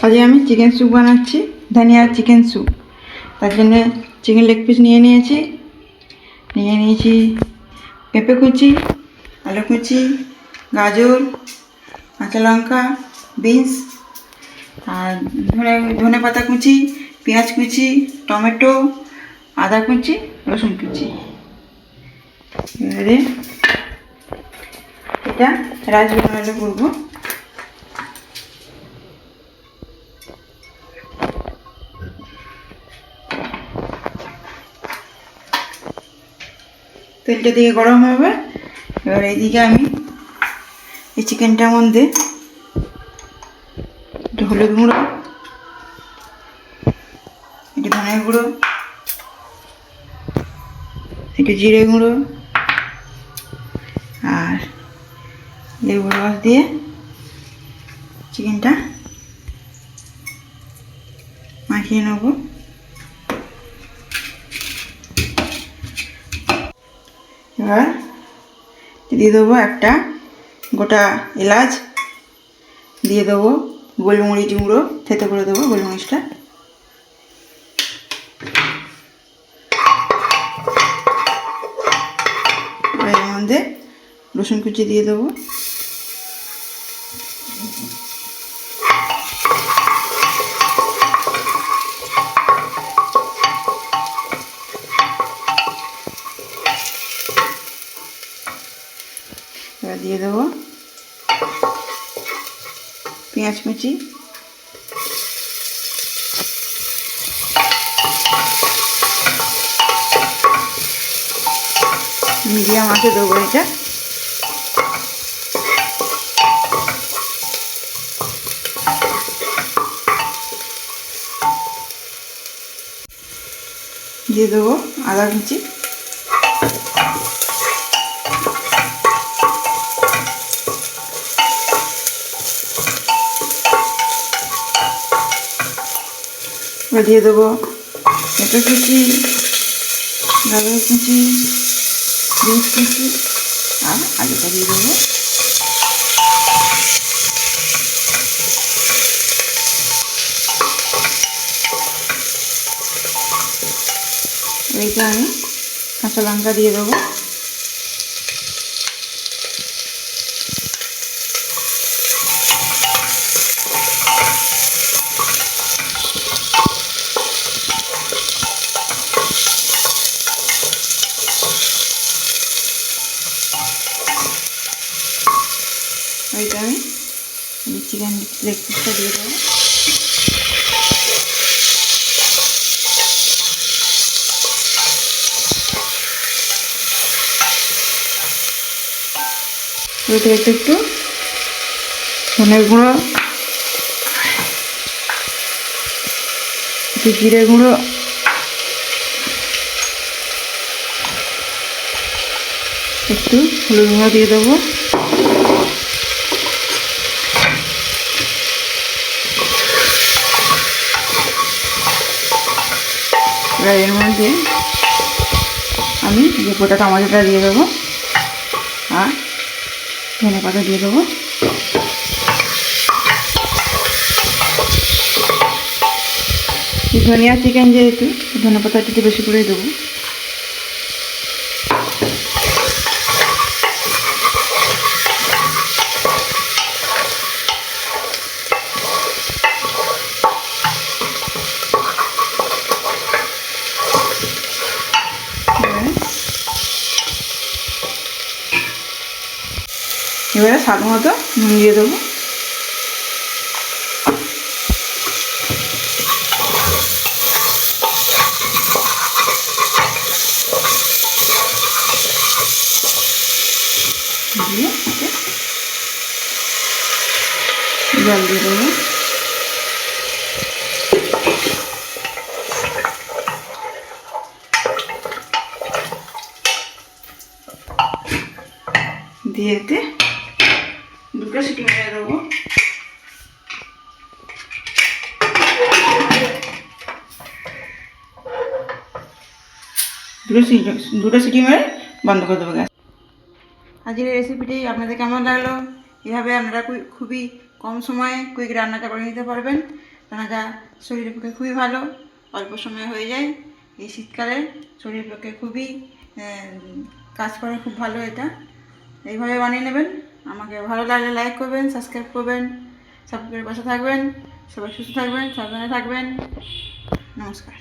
আজ আমি chicken soup বানাচ্ছি, ধনিয়া চিকেন স্যুপ। তার জন্য চিকেন লেগ পিস নিয়ে নিয়েছি পেঁপে কুচি, আলু কুচি, গাজর, কাঁচা লঙ্কা, বিনস, আর ধনে পাতা কুচি, পেঁয়াজ কুচি, টমেটো, আদা কুচি, রসুন কুচি। এবারে এটা রাইস বানালে করবো। তেলটা দিয়ে গরম হবে। এবার এইদিকে আমি এই চিকেনটার মধ্যে একটু হলুদ গুঁড়ো, একটু ধনে গুঁড়ো, একটু জিরে গুঁড়ো আর লেবুর রস দিয়ে চিকেনটা মাখিয়ে নেব। এবার দিয়ে দেবো একটা গোটা এলাচ, দিয়ে দেবো গোলমরিচ গুঁড়ো, থেতো করে দেবো গোলমরিচটা। এর মধ্যে রসুন কুচি দিয়ে দেবো। এবার দিয়ে দেবো পেঁয়াজ কুচি, মিডিয়াম আঁচে দেবো এটা। দিয়ে দেবো আদা কুচি, এবার দিয়ে দেবো পেঁপে কুচি, গাজর কুচি, বিনস কুচি আর আলুটা দিয়ে দেবো। এইটা আমি কাঁচা লঙ্কা দিয়ে দেবো। এইটা আমি চিকেন লেগ পিসটা দিয়ে দেবো। ওইটা একটু ধনে গুঁড়ো, একটু জিরে গুঁড়ো, একটু হলুদ গুঁড়ো দিয়ে দেবো। এবার এর মধ্যে আমি যে গোটা টমেটোটা দিয়ে দেবো আর ধনে পাতা দিয়ে দেবো। ধনিয়া চিকেন যেহেতু ধনে পাতা একটু বেশি করেই দেবো। এবারে স্বাদ মতো নুন দিয়ে দেবো। দিয়ে জল দিয়ে দেবো। দিয়ে দুটো সিটি মেরে দেবো। দুটো সিটি মেরে বন্ধ করে দেবো গ্যাস। আজকের এই রেসিপিটি আপনাদের কেমন লাগলো? এভাবে আপনারা খুবই কম সময়ে কুইক রান্নাটা করে নিতে পারবেন। রাঙা শরীরের পক্ষে খুবই ভালো, অল্প সময়ে হয়ে যায়। এই শীতকালে শরীরের পক্ষে খুবই কাজ করে, খুব ভালো এটা। এইভাবে বানিয়ে নেবেন। আমাকে ভালো লাগলে লাইক করবেন, সাবস্ক্রাইব করবেন, সাবস্ক্রাইবের পাশে থাকবেন। সবাই সুস্থ থাকবেন, সাবধানে থাকবেন। নমস্কার।